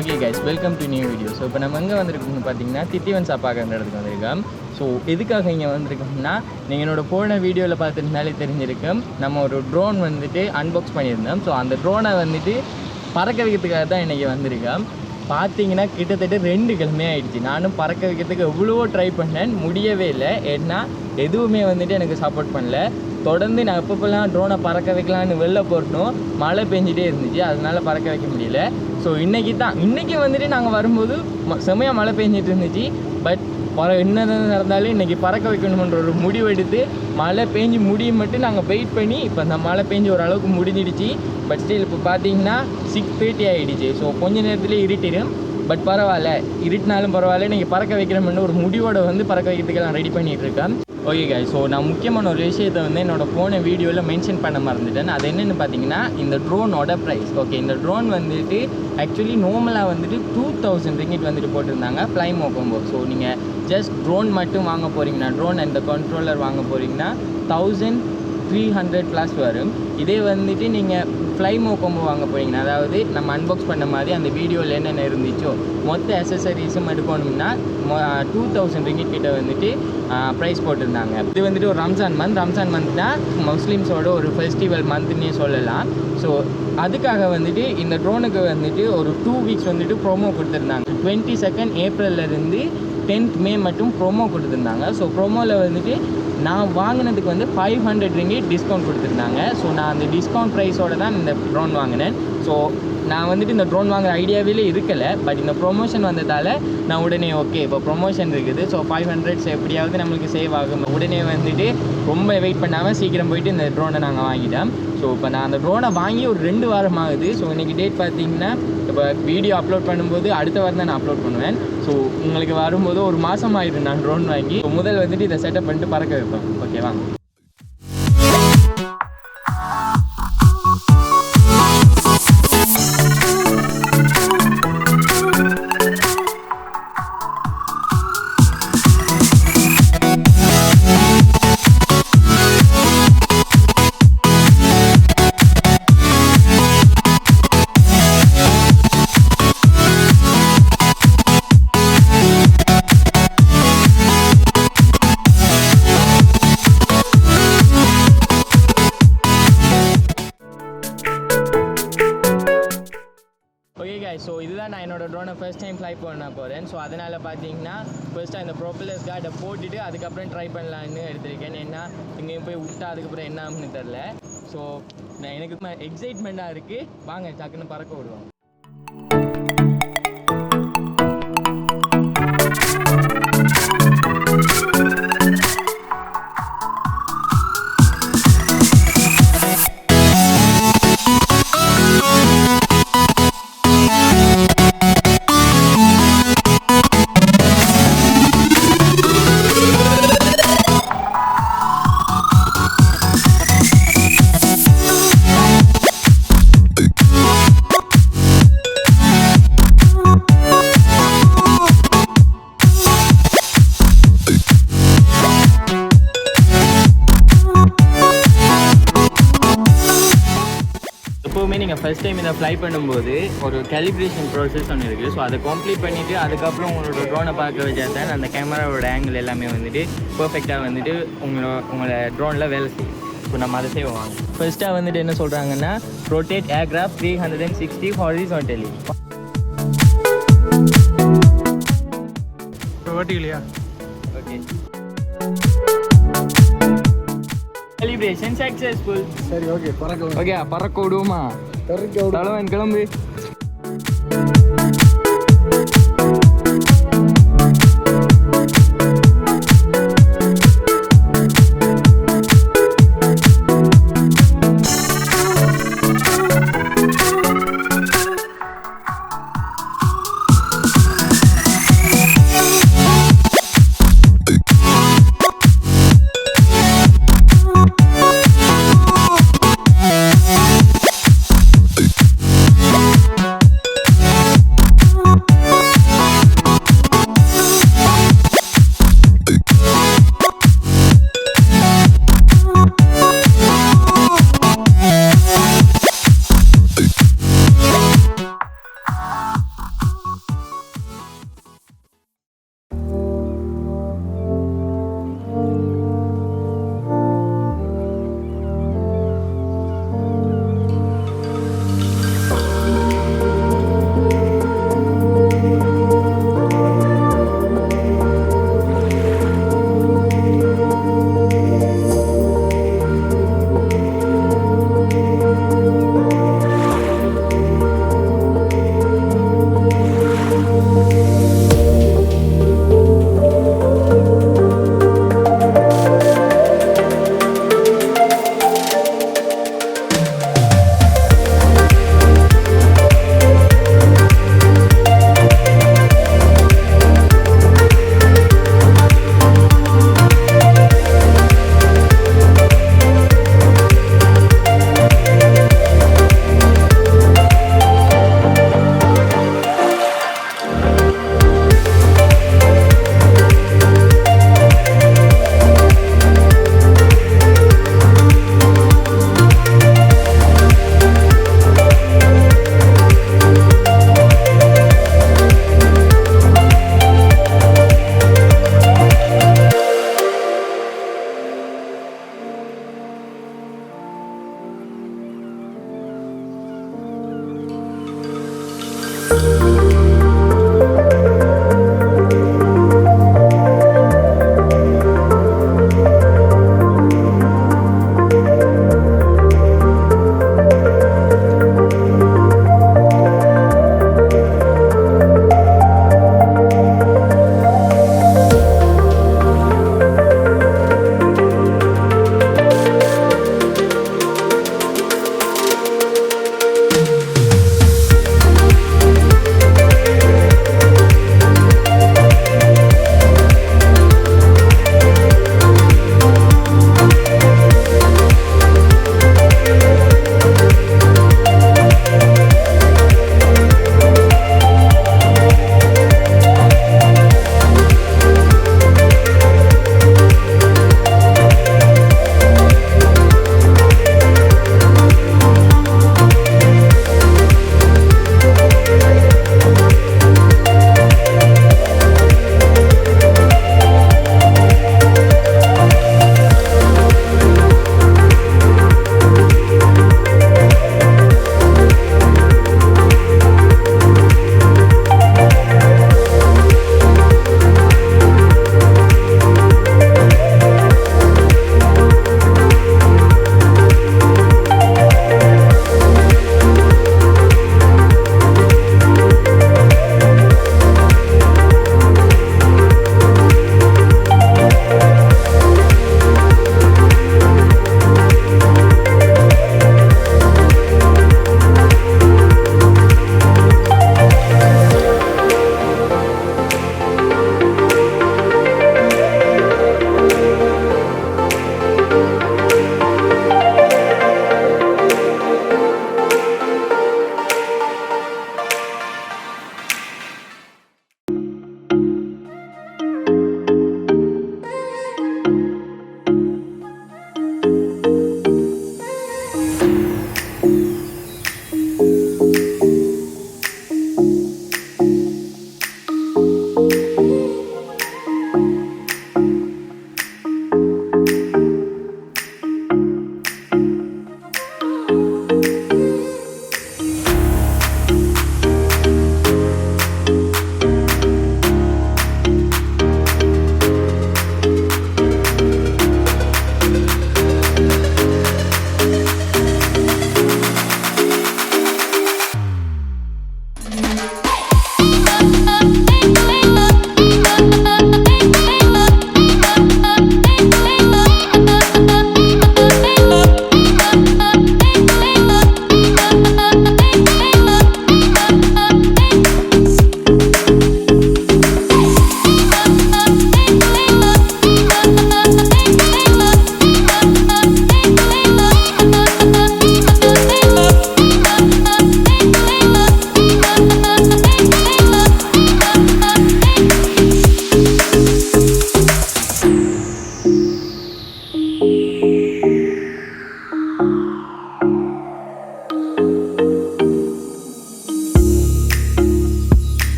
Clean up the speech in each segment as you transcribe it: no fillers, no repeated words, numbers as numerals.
Okay guys, welcome to new video. So இப்போ நம்ம எங்கே வந்திருக்கோம்னு பார்த்தீங்கன்னா தித்திவன் சாப்பாடுற இடத்துக்கு வந்திருக்கோம். ஸோ எதுக்காக இங்கே வந்திருக்கோம்னா நீங்கள் என்னோட போன வீடியோவில் பார்த்துருந்தாலே தெரிஞ்சிருக்கோம். நம்ம ஒரு ட்ரோன் வந்துட்டு அன்பாக்ஸ் பண்ணியிருந்தோம். ஸோ அந்த ட்ரோனை வந்துட்டு பறக்க வைக்கிறதுக்காக தான் இன்றைக்கி வந்திருக்கோம். பார்த்தீங்கன்னா கிட்டத்தட்ட 2 கிழமை ஆகிடுச்சு. நானும் பறக்க வைக்கிறதுக்கு எவ்வளவோ ட்ரை பண்ணேன், முடியவே இல்லை. ஏன்னா எதுவுமே வந்துட்டு எனக்கு சப்போர்ட் பண்ணல. தொடர்ந்து நான் எப்பப்பெல்லாம் ட்ரோனை பறக்க வைக்கலான்னு வெளில போட்டோம், மழை பெஞ்சிட்டே இருந்துச்சு, அதனால பறக்க வைக்க முடியல. ஸோ இன்றைக்கி வந்துட்டு நாங்கள் வரும்போது செம்மையாக மழை பெஞ்சிட்டு இருந்துச்சு. பட் என்ன நடந்தாலும் இன்றைக்கி பறக்க வைக்கணுன்ற ஒரு முடிவு எடுத்து மழை பெஞ்சு முடியும் மட்டும் நாங்கள் வெயிட் பண்ணி இப்போ அந்த மழை பெஞ்சு ஓரளவுக்கு முடிஞ்சிடுச்சு. பட் ஸ்டில் இப்போ பார்த்தீங்கன்னா 6:30 ஆகிடுச்சு. ஸோ கொஞ்ச நேரத்துலேயே இருட்டிடும். பட் பரவாயில்ல, இருட்டினாலும் பரவாயில்ல, இன்றைக்கி பறக்க வைக்கிறோம்னு ஒரு முடிவோடு வந்து பறக்க வைக்கிறதுக்கெல்லாம் ரெடி பண்ணிகிட்டு இருக்கேன். ஓகே guys, ஸோ நான் முக்கியமான ஒரு விஷயத்தை வந்து என்னோட போன வீடியோவில் மென்ஷன் பண்ண மறந்துட்டேன். அது என்னென்னு பார்த்தீங்கன்னா இந்த ட்ரோனோட ப்ரைஸ். ஓகே, இந்த ட்ரோன் வந்துட்டு ஆக்சுவலி நார்மலாக வந்துட்டு 2000 ringgit வந்துட்டு போட்டிருந்தாங்க ஃப்ளைமோ கோம்போ. ஸோ நீங்கள் ஜஸ்ட் ட்ரோன் மட்டும் வாங்க போகிறீங்கன்னா, ட்ரோன் அண்ட் கண்ட்ரோலர் வாங்க போகிறீங்கன்னா 1300 ப்ளஸ் வரும். இதே வந்துட்டு நீங்கள் ஃப்ளைமோ கோம்போ வாங்க போகிறீங்கன்னா, அதாவது நம்ம அன்பாக்ஸ் பண்ண மாதிரி அந்த வீடியோவில் என்னென்ன இருந்துச்சோ மொத்த அசசரிஸும் எடுக்கணும்னா 2000 ringgit கிட்ட வந்துட்டு ப்ரைஸ் போட்டிருந்தாங்க. இது வந்துட்டு ஒரு ரம்ஜான் மந்த்னா முஸ்லீம்ஸோட ஒரு ஃபெஸ்டிவல் மந்த்னே சொல்லலாம். ஸோ அதுக்காக வந்துட்டு இந்த ட்ரோனுக்கு வந்துட்டு ஒரு 2 weeks வந்துட்டு ப்ரோமோ கொடுத்துருந்தாங்க. 22 ஏப்ரல்லேருந்து 10th May மட்டும் ப்ரோமோ கொடுத்துருந்தாங்க. ஸோ ப்ரோமோவில் வந்துட்டு நான் வாங்கினதுக்கு வந்து 500 ringgit டிஸ்கவுண்ட் கொடுத்துருந்தாங்க. ஸோ நான் அந்த டிஸ்கவுண்ட் ப்ரைஸோடு தான் இந்த ட்ரோன் வாங்கினேன். ஸோ நான் வந்துட்டு இந்த ட்ரோன் வாங்குற ஐடியாவிலே இருக்கலை. பட் இந்த ப்ரொமோஷன் வந்ததால் நான் உடனே ஓகே இப்போ ப்ரொமோஷன் இருக்குது, ஸோ 500 எப்படியாவது நம்மளுக்கு சேவ் ஆகும், உடனே வந்துட்டு ரொம்ப வெயிட் பண்ணாமல் சீக்கிரம் போயிட்டு இந்த ட்ரோனை நாங்கள் வாங்கிட்டோம். ஸோ இப்போ நான் அந்த ட்ரோனை வாங்கி ஒரு 2 வாரம் ஆகுது. ஸோ இன்றைக்கி டேட் பார்த்தீங்கன்னா இப்போ வீடியோ அப்லோட் பண்ணும்போது அடுத்த வாரம் தான் நான் அப்லோட் பண்ணுவேன். ஸோ உங்களுக்கு வரும்போது ஒரு மாதம் ஆகிடும் நான் ட்ரோன் வாங்கி. ஸோ முதல் வந்துட்டு இதை செட்டப் பண்ணிட்டு பறக்க வைப்பேன். ஓகேவா? ஸோ இதுதான் நான் என்னோடய ட்ரோனை ஃபர்ஸ்ட் டைம் ஃப்ளை பண்ண போகிறேன். ஸோ அதனால் பார்த்தீங்கன்னா ஃபர்ஸ்ட்டாக இந்த ப்ரொப்பல்லர்ஸ் கார்டை போட்டுட்டு அதுக்கப்புறம் ட்ரை பண்ணலான்னு எடுத்திருக்கேன். ஏன்னா இங்கேயும் போய் விட்டா அதுக்கப்புறம் என்ன ஆகும்னு தெரில. ஸோ நான் எனக்கு எக்ஸைட்மெண்ட்டாக இருக்குது. வாங்க டக்குன்னு பறக்க விடுவோம். எப்போவுமே நீங்கள் ஃபஸ்ட் டைம் இதை ஃப்ளை பண்ணும்போது ஒரு கேலிப்ரேஷன் ப்ராசஸ் ஒன்று இருக்குது. ஸோ அதை கம்ப்ளீட் பண்ணிவிட்டு அதுக்கப்புறம் உங்களோட ட்ரோனை பார்க்க வச்சா தான் அந்த கேமராவோட ஆங்கிள் எல்லாமே வந்துட்டு பர்ஃபெக்டாக வந்துட்டு உங்களை ட்ரோனில் வேலை செய்யும். ஸோ நம்ம அதை செய்வோம். ஃபர்ஸ்ட்டாக வந்துட்டு என்ன சொல்கிறாங்கன்னா ரொட்டேட் ஏர்க்ராஃப்ட் 360 ஹாரிசான்டலி. இல்லையா? Okay, calibration successful. சரி, ஓகே பறக்க. ஓகே பறக்க விடுவோமா? தலைவன் கிளம்பு.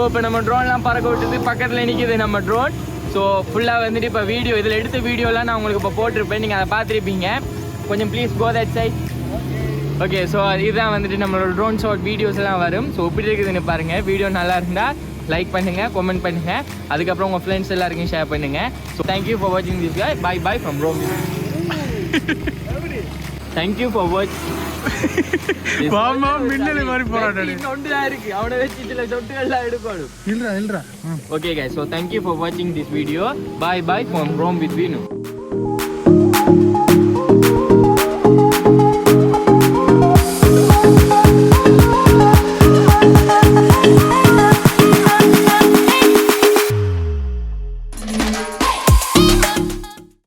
இப்போ நம்ம ட்ரோன்லாம் பறக்க விட்டுது, பக்கத்தில் நிற்கிது நம்ம ட்ரோன். ஸோ ஃபுல்லாக வந்துட்டு இப்போ வீடியோ இதில் எடுத்த வீடியோலாம் நான் உங்களுக்கு இப்போ போட்டிருப்பேன், நீங்கள் அதை பார்த்துருப்பீங்க. கொஞ்சம் please go that side. Okay, so இதுதான் வந்துட்டு நம்மளோட ட்ரோன் ஷாட் வீடியோஸ் எல்லாம் வரும். ஸோ எப்படி இருக்குதுன்னு பாருங்கள். வீடியோ நல்லா இருந்தால் லைக் பண்ணுங்கள், கமெண்ட் பண்ணுங்கள், அதுக்கப்புறம் உங்கள் ஃப்ரெண்ட்ஸ் எல்லாருக்கும் ஷேர் பண்ணுங்கள். ஸோ தேங்க்யூ ஃபார் வாட்சிங் this guy. Bye bye from Rome. Thank you for watching. மாமா மின்னல் மாதிரி போறாடே. ஒண்டுதான் இருக்கு, அவனை வச்சு இதுல சொட்டுகள்லாம் எடுக்கணும். இல்லடா. Okay guys, so thank you for watching this video. Bye bye from Rome with VINU.